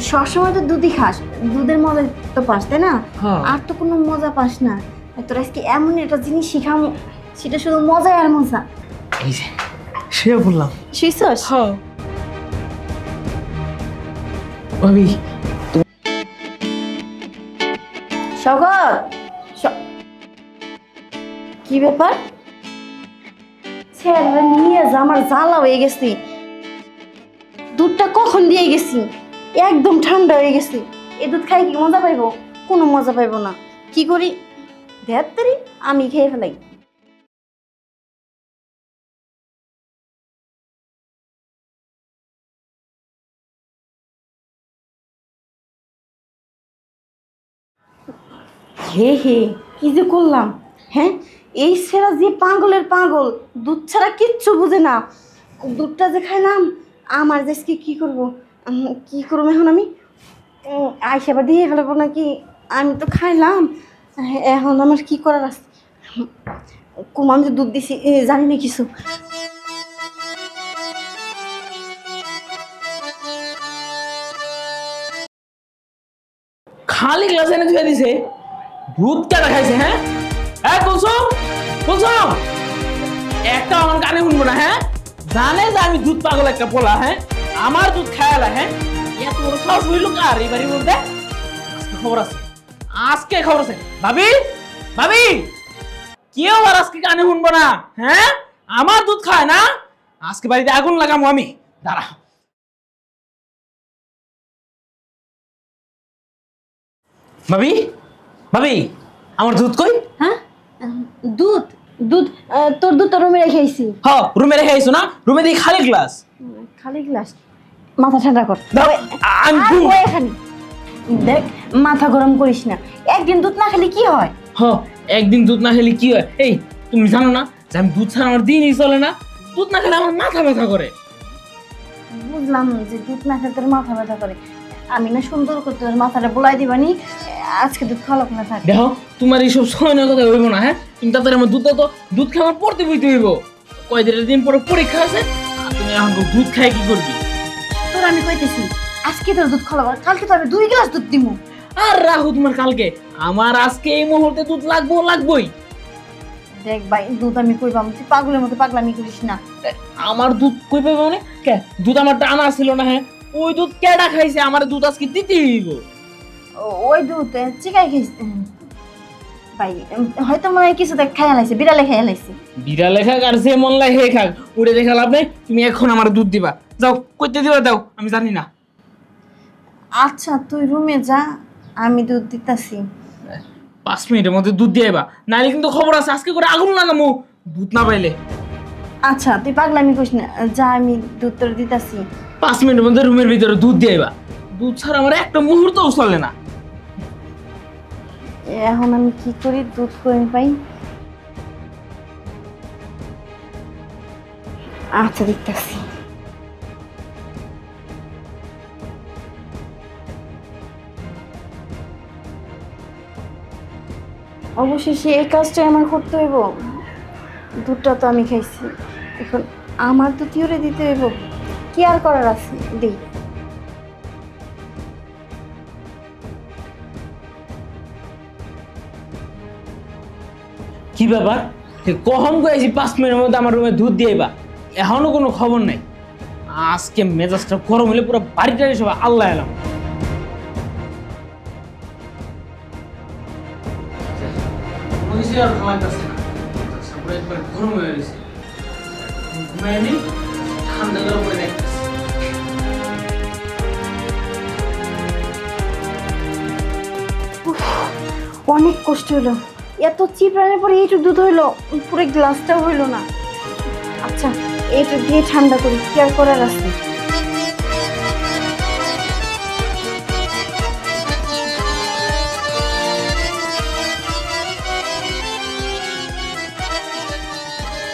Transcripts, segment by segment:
সবসময় তো দুধই খাস, দুধের মজা তো পাস তাই না? হ্যাঁ। আর তো কোনো মজা পাস না। তোর আজকে এমন একটা জিনিস শিখামো, সেটা শুধু মজাই আর মজা। এই যে সে বললাম। শুইছস? হ্যাঁ ভাবি। স্বাগত, কি ব্যাপার? ছেলেরা নিয়ে যা, আমার জ্বালা হয়ে গেছি। দুধটা কখন দিয়ে গেছি, একদম ঠান্ডা হয়ে গেছে। এ দুধ খাই কি মজা পাইবো? কোনো মজা পাইবো না। কি করি, ধ্যাত্তেরি, আমি খেয়ে ফেলাই। হে হে, কি যে করলাম! হ্যাঁ, এই ছেঁড়া যে পাগলের পাগল, দুধ ছাড়া কিচ্ছু বুঝে না। দুধটা যে খাইলাম, আমার দেশকে কি করব, কি করবো এখন আমি? আইসা আবার দিয়ে ফেলবো নাকি? আমি তো খাইলাম, এখন আমার কি করার আছে? কুমাম যে দুধ দিছি, জানি না কিছু। খালি গ্লাস এনে ধুয়ে দিছে, দুধ কেন খাইছে? হ্যাঁ হ্যাঁ কুলসুম, কুলসুম একটা আমার কানে শুনবো না। হ্যাঁ জানে যে আমি দুধ পাগল একটা পোলা। হ্যাঁ আমার দুধ খায়ালা। হ্যাঁ এত বড় সাহস হইল কার এই বাড়ির মধ্যে? আজকে খবর আছে, আজকে খবর আছে। ভাবি, ভাবি কেউ আর আজকে কানে শুনবো না। হ্যাঁ আমার দুধ খায় না, আজকে বাড়িতে আগুন লাগামো আমি। দাঁড়া। ভাবি, ভাবি আমার দুধ কই? হ্যাঁ, দুধ? দুধ তোর দুধ তো রুমে রেখে আইছি। হ্যাঁ রুমে রেখে আইছো না? রুমে দেখি খালি গ্লাস। খালি গ্লাস? মাথা ঠান্ডা কর। দাও, আমি আর ওই এখানে দেখ, মাথা গরম করিস না। একদিন দুধ না খেলে কি হয়? হ্যাঁ একদিন দুধ না খেলে কি হয়? এই তুমি জানো না যে আমি দুধ ছাড়া আমার দিনই চলে না? দুধ না খেলে আমার মাথা ব্যথা করে। বুঝলাম যে দুধ না খেলে তোর মাথা ব্যথা করে। আমি না সুন্দর করে তোর মাথাটা বুলাই দিবানি, আজকে দুধ খাওয়া না থাকে। দেখো তোমার এইসব সময়ের কথা হইব না। হ্যাঁ তুমি তাড়াতাড়ি আমার দুধ দাও তো, দুধ খেয়ে আমার পড়তে বইতে হইব। কয়দিনের দিন পরে পরীক্ষা আছে, আর তুমি এখন দুধ খাই কি করবি? তোর আমি কইতেছি আজকে তোর দুধ খাওয়া, কালকে তো আমি 2 গ্লাস দুধ দিমু। আর রাখো তোমার কালকে, আমার আজকে এই মুহূর্তে দুধ লাগবোই। দেখ ভাই, দুধ আমি কই পাবো? তুই পাগলের মতো পাগলামি করিস না। আমার দুধ কই পাবে মানে? কে দুধ আমার টানা ছিল না? হ্যাঁ ওই দুধ কেডা খাইছে? আমার দুধ আজকে দিতেই হইব। ওই দুধ চিকাই খাইস ভাই, হয়তো মনে হয় কিছু দেখ খাইয়া লাইছে, বিড়ালে খাইয়া লাইছে। বিড়ালে খাক আর যে মন লাই হে খাক, উড়ে দেখা লাভ নাই। তুমি এখন আমার দুধ দিবা, যাও কইতে দিবা দাও, আমি জানি না। আচ্ছা তুই রুমে যা, আমি দুধ দিতাছি। 5 মিনিটের মধ্যে দুধ দিয়ে আইবা, নাইলে কিন্তু খবর আছে, আজকে করে আগুন লাগামু দুধ না পাইলে। আচ্ছা তুই পাগলামি করিস না, যা আমি দুধ তোর দিতাছি। 5 মিনিটের মধ্যে রুমের ভিতরে দুধ দিয়ে আইবা। দুধ ছাড়া আমার একটা মুহূর্তও চলে না। এখন আমি কি করি, দুধ করে পাই? আচ্ছা দিতাছি। অবশেষে এই কাজটাই আমার করতে হইব। দুধটা তো আমি খাইছি, এখন আমার দুধ ইউরে দিতে হইব। কি আর করার আছে, দিই। কি ব্যাপার? কখন কয়েছি 5 মিনিটের মধ্যে আমার রুমে দুধ দিয়ে আইবা, এখনো কোনো খবর নাই। আজকে মেজাজটা গরম হলে পুরো বাড়িটারে সবাই আল্লাহ এলাম। অনেক কষ্ট হলো, এত চিপড়ানোর পরে এইটুক দুধ হইলো, পুরো গ্লাসটাও হইলো না। আচ্ছা এইটুক দিয়ে ঠান্ডা করি, কি আর করার আছে।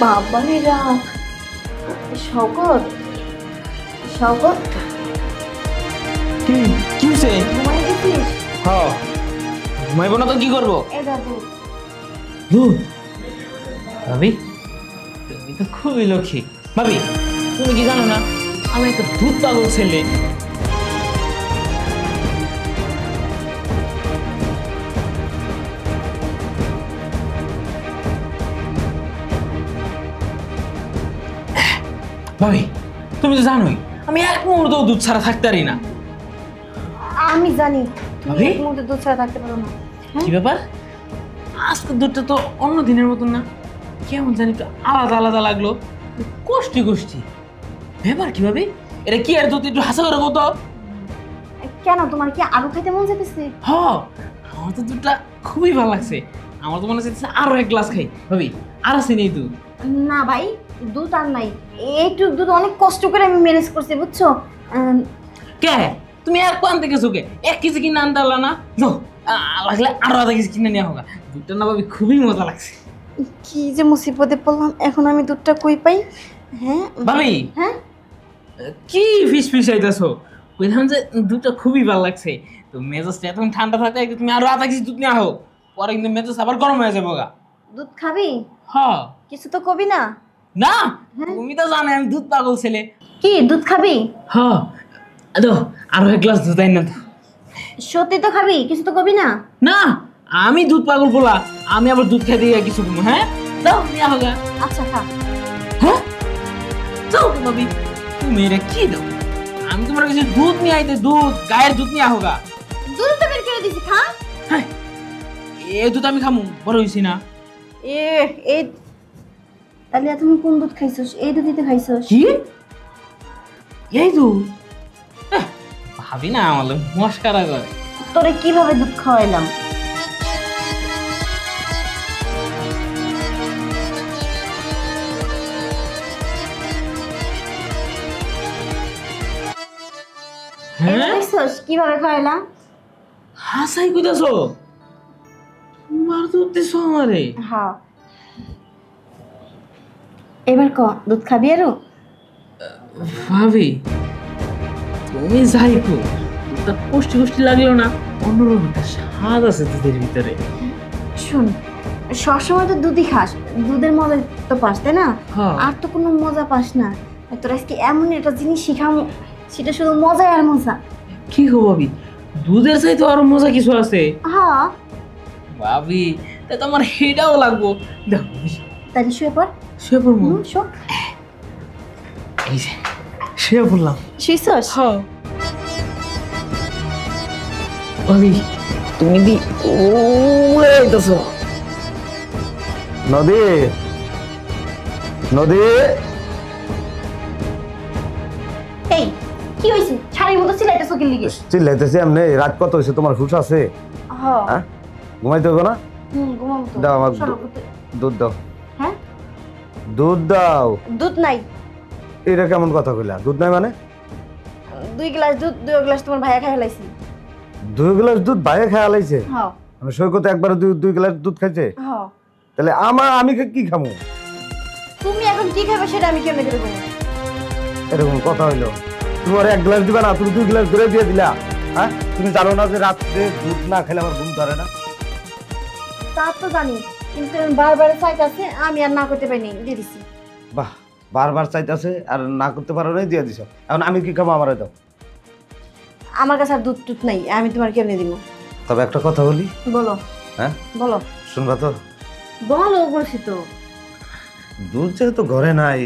বাবারে রাত! শওকত, শওকত কি হইছে? ঘুমাই গেছিস? হ্যাঁ ঘুমাইব না তো কি করবো? এটা দুধ। দুধ? ভাবি তুমি তো খুবই লক্ষ্মী। ভাবি তুমি কি জানো না আমি একটা দুধ পাগল ছেলে। ভাবি তুমি তো জানোই আমি এক মুহূর্তও দুধ ছাড়া থাকতে পারি না। আমি জানি তুমি ভাবি? এক মুহূর্তে দুধ ছাড়া থাকতে পারো না। হ্যাঁ? কি ব্যাপার? আজকে দুধটা তো অন্য দিনের মতন না, কেমন জানি একটু আলাদা আলাদা লাগলো, কষ্টি কষ্টি। ব্যাপার কি ভাবি? এটা কি আর দুধ একটু হাসা করে কত? কেন তোমার কি আরো খাইতে মন চাইতেছে? হ, আমার তো দুধটা খুবই ভালো লাগছে। আমার তো মনে হচ্ছে আরো এক গ্লাস খাই। ভাবি আর আছে নেই দুধ? না ভাই, দুধ আর নাই। একটু দুধ অনেক কষ্ট করে আমি ম্যানেজ করছি বুঝছো। কে তুমি এক পান থেকে চোখে 1 কেজি কিনে আনতে পারলা না? যাও, লাগলে আরো আধা কেজি কিনে নেওয়া হোক। দুধটা না ভাবি খুবই মজা লাগছে। কি যে মুসিবতে পড়লাম, এখন আমি দুধটা কই পাই? হ্যাঁ ভাবি হ্যাঁ, কি ফিস ফিস আইতাছো? কইলাম যে দুধটা খুবই ভালো লাগছে। তো মেজাজটা এখন ঠান্ডা থাকে, তুমি আরো আধা কেজি দুধ নেওয়া হোক, পরে কিন্তু মেজাজ আবার গরম হয়ে যাবো গা। দুধ খাবি? হ্যাঁ। কিছু তো কবি না। না, হ্যাঁ? তুমি তো জানো আমি দুধ পাগল ছেলে। কি দুধ খাবি? হ্যাঁ, আদো আরো এক গ্লাস দুধ আইন না তো। সত্যি তো খাবি? কিছু তো কবি না। না, আমি দুধ পাগল বলা, আমি আবার দুধ খেতে গিয়ে কিছু কমু? হ্যাঁ, যাও নিয়ে হোক। আচ্ছা খা। হ্যাঁ, যাও ভাবি, তুমি এটা কি দাও? আমি তোমার কাছে দুধ নিয়ে আইতে, দুধ গায়ের দুধ নিয়ে হোগা। দুধ তো বের করে দিছি, খা। হ্যাঁ, এ দুধ আমি খামু, বড় হইছি না। এ এই তাহলে তুমি কোন দুধ খাইছস? এই দুধই তো খাইছস। কি এই দুধ? ভাবি না আমার মস্কারা করে। তোরে কিভাবে দুধ খাওয়াইলাম? হ্যাঁ, দেখছস কিভাবে খাওয়াইলাম? হাসাই কইতাছো? তোমার দুধ দিছো আমারে? হ্যাঁ, এবার ক দুধ খাবি আরো? ভাবি তুমি যাই কো, দুধটা কষ্টি কষ্টি লাগলো না, অন্যরকম একটা স্বাদ আছে দুধের ভিতরে। শুন, সবসময় তো দুধই খাস, দুধের মজা তো পাস তাই না? হ্যাঁ। আর তো কোনো মজা পাস না। তোর আজকে এমন একটা জিনিস শিখাম, সেটা শুধু মজাই আর মজা। কি গো ভাবি, দুধের চাইতে আরো মজা কিছু আছে? হ্যাঁ, ভাবি তাই তো আমার হেটাও লাগবো। দেখো তাহলে শুয়ে পড়। শুয়ে পড়বো? শো, এই যে শুয়ে পড়লাম। শুইছস? হ্যাঁ। ভাবি তুমি দি উড়ে যাইতেছো। নদী, নদী, এই কি হইছে? ছাড়ির মতো চিল্লাইতেছ কি লিগে? চিল্লাইতেছি এমনি। রাত কত হয়েছে? তোমার হুশ আছে? হ্যাঁ, হ্যাঁ, ঘুমাইতে হবে না? ঘুমাবো তো। দাও আমার সরো, দুধ দাও, হ্যাঁ? দুধ দাও। দুধ নাই। এটা কেমন কথা কইলা? দুধ নাই মানে? 2 গ্লাস দুধ, 2 গ্লাস তোমার ভাইয়া খাই ফেলাইছি। 2 গ্লাস দুধ বাইরে খাওয়া লাইছে? হ্যাঁ মানে সৈকত একবারে 2 গ্লাস দুধ খাইছে? হ্যাঁ। তাহলে আমি কি খামু? তুমি এখন কি খাবে সেটা আমি কেমনে করে বলবো? এরকম কথা হইলো? তুমি আর 1 গ্লাস দিবা না, তুমি 2 গ্লাস ধরে দিয়ে দিলা। হ্যাঁ, তুমি জানো না যে রাত্রে দুধ না খেলে আমার ঘুম ধরে না? তা তো জানি, কিন্তু আমি বারবার চাইতাছে, আমি আর না করতে পারিনি, দিয়ে দিছি। বাহ, বারবার চাইতেছে আর না করতে পারো নাই, দিয়ে দিছ। এখন আমি কি খাবো? আমারে দাও। আমার কাছে আর দুধ টুধ নাই, আমি তোমার কেমনে দিব? তবে একটা কথা বলি। বলো। হ্যাঁ, বলো শুনবা তো? বলো, বলছি তো। দুধ যেহেতু ঘরে নাই,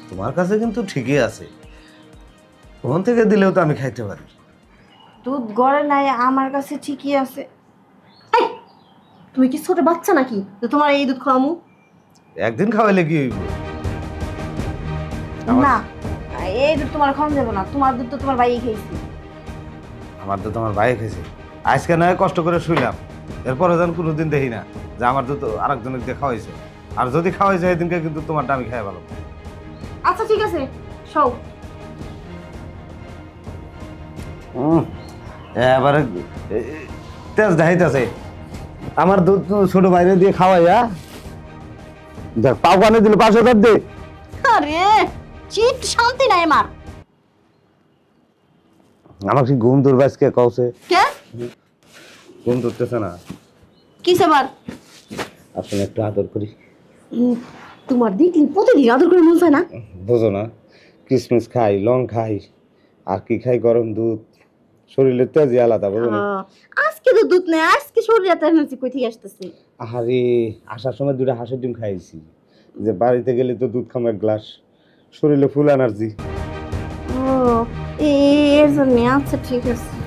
তোমার কাছে কিন্তু ঠিকই আছে। ওখান থেকে দিলেও তো আমি খাইতে পারি। দুধ গড়ে নাই, আমার কাছে ঠিকই আছে। এই, তুমি কি ছোট বাচ্চা নাকি যে তোমার এই দুধ খাওয়ামু? একদিন খাওয়াইলে কি হইব? না, এই দুধ তোমার খাওয়ানো যাবে না, তোমার দুধ তো তোমার ভাইই খাইছি। আমার তো তোমার ভাই খেয়েছে। আজকে নয় কষ্ট করে শুইলাম, এরপরে যেন কোনোদিন দেখি না যে আমার দুধ আরেকজনের দিয়ে খাওয়াইছে। আর যদি খাওয়াইছে সেদিনকে কিন্তু তোমারটা আমি খাই ভালো। আচ্ছা ঠিক আছে, সব এবারে তেজ দেখাইতেছে। আমার দুধ তো ছোট বাইরে দিয়ে খাওয়াইয়া দেখ, পাও কানে দিল 5,000 দে। আরে চিট, শান্তি নাই আমার। আমার কি ঘুম দুর্বাসকে কওছে? কে ঘুম ধরতেছে না। কি সেবার? আপনি একটু আদর করি। তোমার দেখলি প্রতিদিন আদর করে মন চায় না? বুঝো না, কিশমিশ খাই, লং খাই, আর কি খাই? গরম দুধ। শরীরের তেজই আলাদা, বুঝো না? আজকে তো দুধ নেই, আজকে শরীরে এত এনার্জি কই থেকে আসতেছে? আরে আসার সময় 2টা হাঁসের ডিম খাইছি, যে বাড়িতে গেলে তো দুধ খাবো 1 গ্লাস। শরীরে ফুল এনার্জি। ও এর জন্য আচ্ছা ঠিক আছে।